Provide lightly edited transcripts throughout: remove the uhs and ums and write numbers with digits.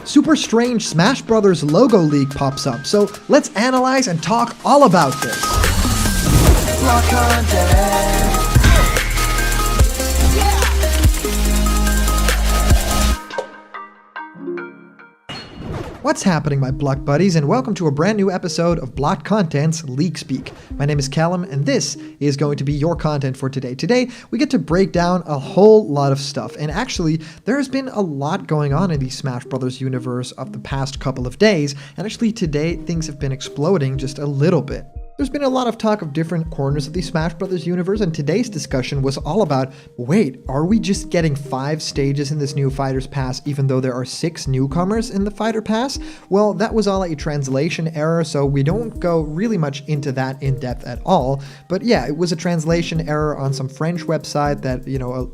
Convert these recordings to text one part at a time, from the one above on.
super strange Smash Bros. Logo leak pops up. So let's analyze and talk all about this. Block content. What's happening, my Block buddies, and welcome to a brand new episode of Blocked Content's Leak Speak. My name is Callum, and this is going to be your content for today. Today, we get to break down a whole lot of stuff, and actually, there has been a lot going on in the Smash Bros. Universe of the past couple of days, and actually today, things have been exploding just a little bit. There's been a lot of talk of different corners of the Smash Bros. Universe, and today's discussion was all about, wait, are we just getting 5 stages in this new Fighter's Pass even though there are 6 newcomers in the Fighter Pass? Well, that was all a translation error, so we don't go really much into that in depth at all. But yeah, it was a translation error on some French website that,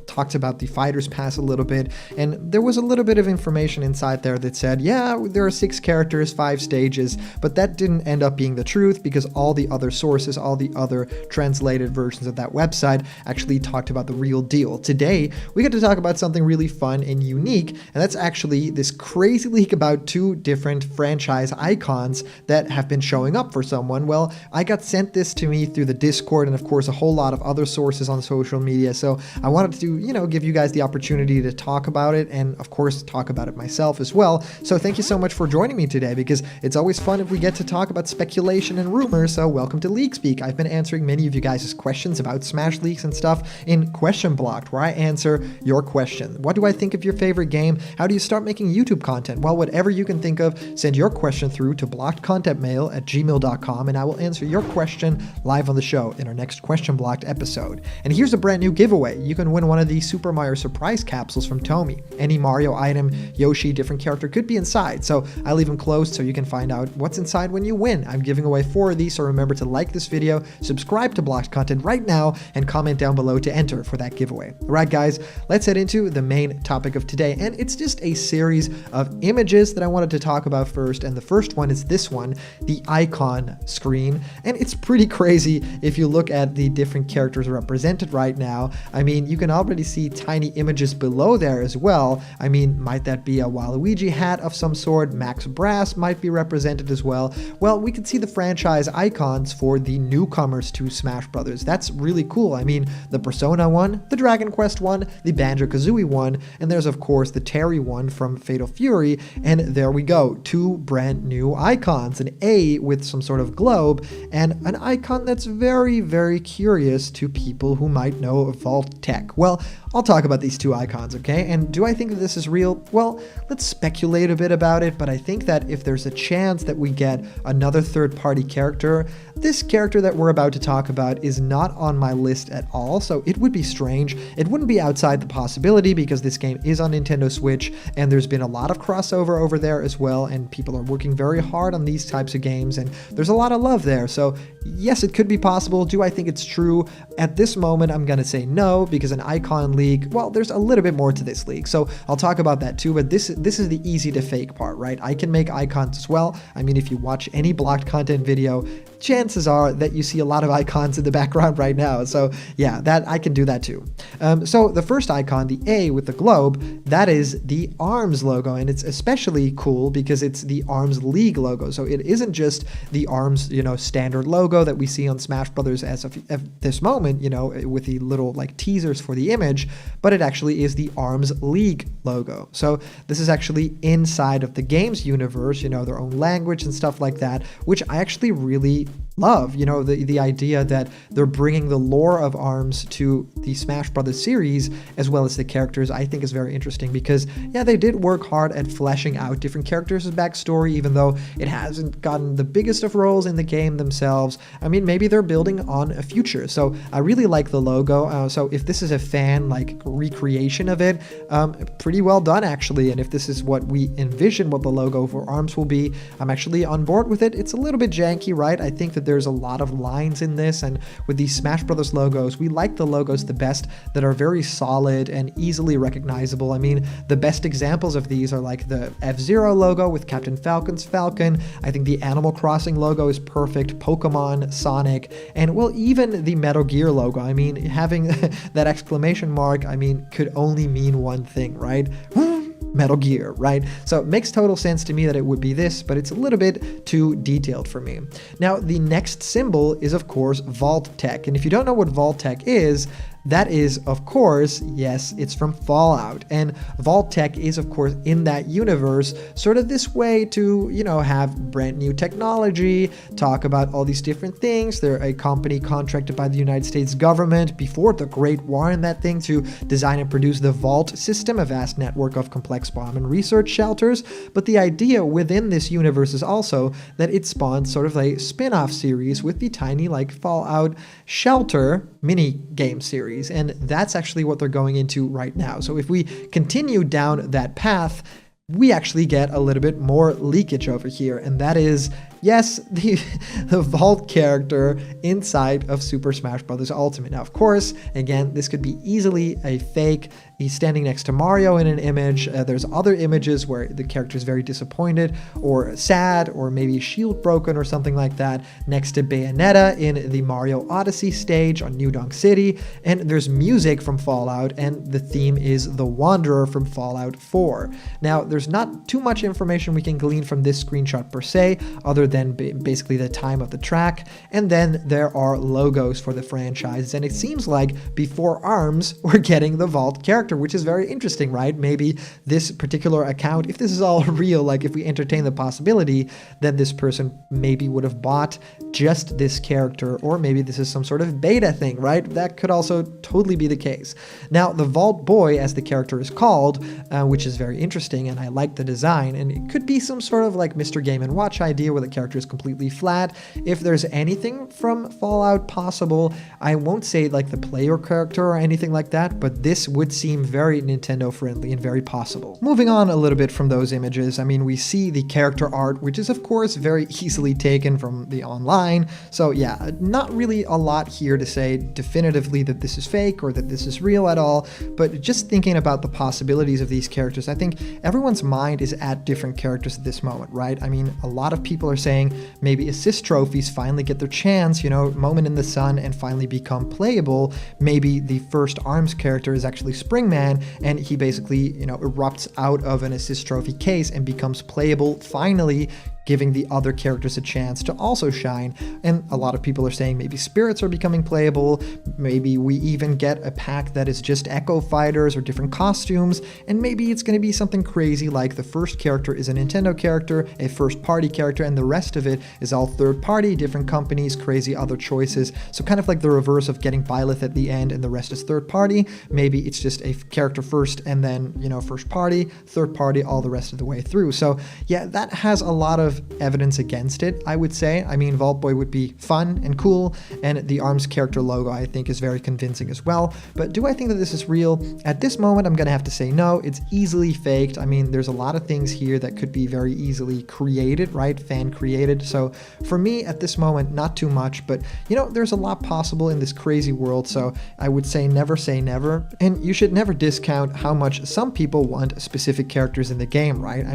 talked about the Fighter's Pass a little bit, and there was a little bit of information inside there that said, yeah, there are 6 characters, 5 stages, but that didn't end up being the truth because all the other sources, all the other translated versions of that website actually talked about the real deal. Today, we get to talk about something really fun and unique, and that's actually this crazy leak about 2 different franchise icons that have been showing up for someone. Well, I got sent this to me through the Discord and of course a whole lot of other sources on social media, so I wanted to, give you guys the opportunity to talk about it and of course talk about it myself as well. So thank you so much for joining me today, because it's always fun if we get to talk about speculation and rumors. So welcome to Leak Speak. I've been answering many of you guys' questions about Smash leaks and stuff in Question Blocked, where I answer your question. What do I think of your favorite game? How do you start making YouTube content? Well, whatever you can think of, send your question through to blockedcontentmail@gmail.com and I will answer your question live on the show in our next Question Blocked episode. And here's a brand new giveaway. You can win one of these Super Mario surprise capsules from Tomy. Any Mario item, Yoshi, different character could be inside, so I leave them closed so you can find out what's inside when you win. I'm giving away 4 of these, so remember to like this video, subscribe to Blocked Content right now, and comment down below to enter for that giveaway. Alright guys, let's head into the main topic of today, and it's just a series of images that I wanted to talk about first, and the first one is this one, the icon screen, and it's pretty crazy if you look at the different characters represented right now. I mean, you can already see tiny images below there as well. I mean, might that be a Waluigi hat of some sort? Max Brass might be represented as well. Well, we can see the franchise icons for the newcomers to Smash Bros. That's really cool. I mean, the Persona one, the Dragon Quest one, the Banjo-Kazooie one, and there's of course the Terry one from Fatal Fury, and there we go, 2 brand new icons, an A with some sort of globe, and an icon that's very, very curious to people who might know Vault Tech. Well, I'll talk about these 2 icons, okay? And do I think that this is real? Well, let's speculate a bit about it, but I think that if there's a chance that we get another third-party character, this character that we're about to talk about is not on my list at all, so it would be strange. It wouldn't be outside the possibility because this game is on Nintendo Switch, and there's been a lot of crossover over there as well, and people are working very hard on these types of games, and there's a lot of love there, so yes, it could be possible. Do I think it's true? At this moment, I'm gonna say no, because an icon leak, well, there's a little bit more to this leak, so I'll talk about that too, but this is the easy to fake part, right? I can make icons as well. I mean, if you watch any Blocked Content video, chances are that you see a lot of icons in the background right now, so yeah, that I can do that too. So the first icon, the A with the globe, that is the ARMS logo, and it's especially cool because it's the ARMS League logo, so it isn't just the ARMS, standard logo that we see on Smash Brothers as of this moment, with the little like teasers for the image, but it actually is the ARMS League logo. So this is actually inside of the game's universe, their own language and stuff like that, which I actually really love, the idea that they're bringing the lore of ARMS to the Smash Brothers series as well as the characters. I think is very interesting because, yeah, they did work hard at fleshing out different characters' backstory, even though it hasn't gotten the biggest of roles in the game themselves. I mean, maybe they're building on a future, so I really like the logo. So if this is a fan like recreation of it, pretty well done actually, and if this is what we envision what the logo for ARMS will be, I'm actually on board with it. It's a little bit janky, right? I think that there's a lot of lines in this, and with these Smash Brothers logos, we like the logos the best that are very solid and easily recognizable. I mean, the best examples of these are like the F-Zero logo with Captain Falcon's Falcon. I think the Animal Crossing logo is perfect, Pokemon, Sonic, and well, even the Metal Gear logo. I mean, having that exclamation mark, I mean, could only mean one thing, right? Metal Gear, right? So it makes total sense to me that it would be this, but it's a little bit too detailed for me. Now, the next symbol is, of course, Vault-Tec. And if you don't know what Vault-Tec is, that is, of course, yes, it's from Fallout. And Vault-Tec is, of course, in that universe, sort of this way to, have brand new technology, talk about all these different things. They're a company contracted by the United States government before the Great War and that thing to design and produce the Vault system, a vast network of complex bomb and research shelters. But the idea within this universe is also that it spawns sort of a spin-off series with the tiny, Fallout Shelter mini game series. And that's actually what they're going into right now. So if we continue down that path, we actually get a little bit more leakage over here. And that is, yes, the Vault character inside of Super Smash Bros. Ultimate. Now, of course, again, this could be easily a fake. He's standing next to Mario in an image. There's other images where the character is very disappointed or sad, or maybe shield broken or something like that, next to Bayonetta in the Mario Odyssey stage on New Donk City. And there's music from Fallout, and the theme is The Wanderer from Fallout 4. Now, there's not too much information we can glean from this screenshot per se, other than basically the time of the track. And then there are logos for the franchise, and it seems like before ARMS, we're getting the Vault character, which is very interesting, right? Maybe this particular account, if this is all real, if we entertain the possibility, then this person maybe would have bought just this character, or maybe this is some sort of beta thing, right? That could also totally be the case. Now, the Vault Boy, as the character is called, which is very interesting, and I like the design, and it could be some sort of Mr. Game & Watch idea where the character is completely flat. If there's anything from Fallout possible, I won't say the player character or anything like that, but this would seem very Nintendo friendly and very possible. Moving on a little bit from those images, we see the character art, which is of course very easily taken from the online. So yeah, not really a lot here to say definitively that this is fake or that this is real at all, but just thinking about the possibilities of these characters, I think everyone's mind is at different characters at this moment, right? A lot of people are saying maybe assist trophies finally get their chance, moment in the sun, and finally become playable. Maybe the first ARMS character is actually Springman, and he basically, erupts out of an assist trophy case and becomes playable finally, giving the other characters a chance to also shine. And a lot of people are saying maybe spirits are becoming playable, maybe we even get a pack that is just Echo Fighters or different costumes, and maybe it's going to be something crazy like the first character is a Nintendo character, a first party character, and the rest of it is all third party, different companies, crazy other choices. So kind of like the reverse of getting Byleth at the end and the rest is third party. Maybe it's just a character first and then, first party, third party, all the rest of the way through. So yeah, that has a lot of evidence against it, I would say. Vault Boy would be fun and cool, and the ARMS character logo I think is very convincing as well. But do I think that this is real? At this moment, I'm gonna have to say no, it's easily faked. There's a lot of things here that could be very easily created, right? Fan created. So for me at this moment, not too much, but there's a lot possible in this crazy world. So I would say never, and you should never discount how much some people want specific characters in the game, right?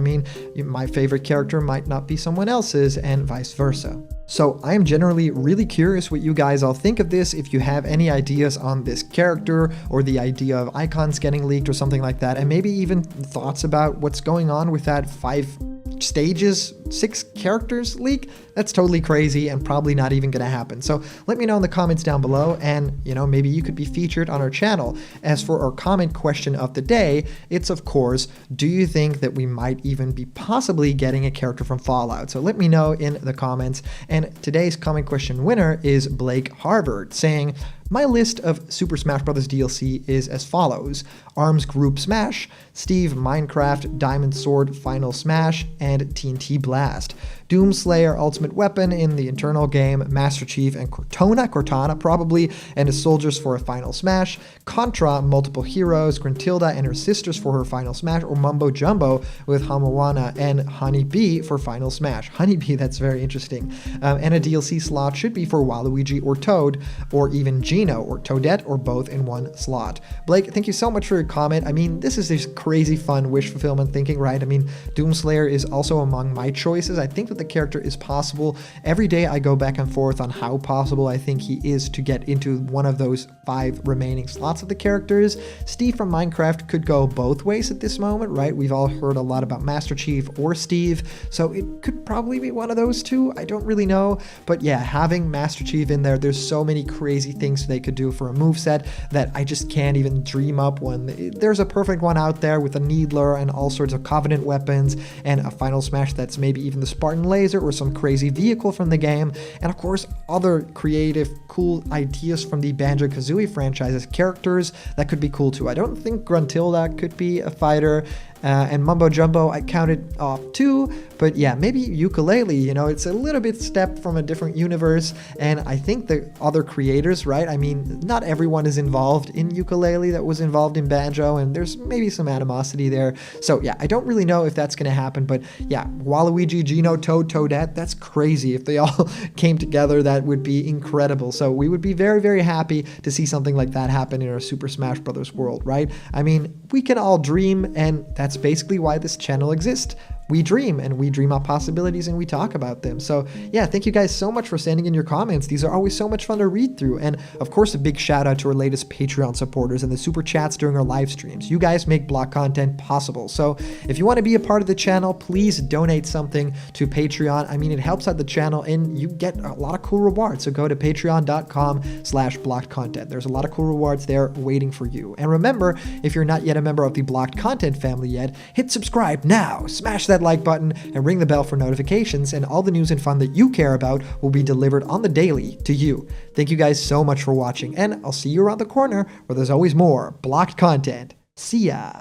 My favorite character might not be someone else's, and vice versa. So I am generally really curious what you guys all think of this. If you have any ideas on this character or the idea of icons getting leaked or something like that, and maybe even thoughts about what's going on with that 5 stages, 6 characters leak, that's totally crazy and probably not even gonna happen. So let me know in the comments down below, and maybe you could be featured on our channel. As for our comment question of the day, it's of course, do you think that we might even be possibly getting a character from Fallout? So let me know in the comments. And today's comment question winner is Blake Harvard, saying, my list of Super Smash Bros. DLC is as follows: ARMS Group Smash, Steve Minecraft, Diamond Sword Final Smash, and TNT Blast. Doomslayer Ultimate Weapon in the internal game, Master Chief and Cortana probably, and his soldiers for a Final Smash, Contra Multiple Heroes, Gruntilda and her sisters for her Final Smash, or Mumbo Jumbo with Hamawana and Honey Bee for Final Smash. Honey Bee, that's very interesting. And a DLC slot should be for Waluigi or Toad, or even Geno or Toadette, or both in one slot. Blake, thank you so much for your comment. This is this crazy fun wish fulfillment thinking, right? Doomslayer is also among my choices choices. I think that the character is possible. Every day I go back and forth on how possible I think he is to get into one of those 5 remaining slots of the characters. Steve from Minecraft could go both ways at this moment, right? We've all heard a lot about Master Chief or Steve, so it could probably be one of those two. I don't really know, but yeah, having Master Chief in there, there's so many crazy things they could do for a moveset that I just can't even dream up one. There's a perfect one out there with a Needler and all sorts of Covenant weapons and a Final Smash that's maybe even the Spartan Laser or some crazy vehicle from the game, and of course other creative cool ideas from the Banjo-Kazooie franchise's characters that could be cool too. I don't think Gruntilda could be a fighter, and Mumbo Jumbo I counted off too, but yeah, maybe Yooka-Laylee, it's a little bit step from a different universe, and I think the other creators, right? I mean, not everyone is involved in Yooka-Laylee that was involved in Banjo, and there's maybe some animosity there. So yeah, I don't really know if that's gonna happen, but yeah, Waluigi, Gino, Toad, Toadette, that's crazy. If they all came together, that would be incredible. So we would be very, very happy to see something like that happen in our Super Smash Bros. World, right? I mean, we can all dream, and that's basically why this channel exists. We dream, and we dream up possibilities, and we talk about them. So yeah, thank you guys so much for sending in your comments. These are always so much fun to read through. And of course, a big shout out to our latest Patreon supporters and the super chats during our live streams. You guys make block content possible. So if you want to be a part of the channel, please donate something to Patreon. I mean, it helps out the channel and you get a lot of cool rewards. So go to patreon.com/blockedcontent. There's a lot of cool rewards there waiting for you. And remember, if you're not yet a member of the Blocked Content family yet, hit subscribe now, smash that like button, and ring the bell for notifications, and all the news and fun that you care about will be delivered on the daily to you. Thank you guys so much for watching, and I'll see you around the corner where there's always more blocked content. See ya!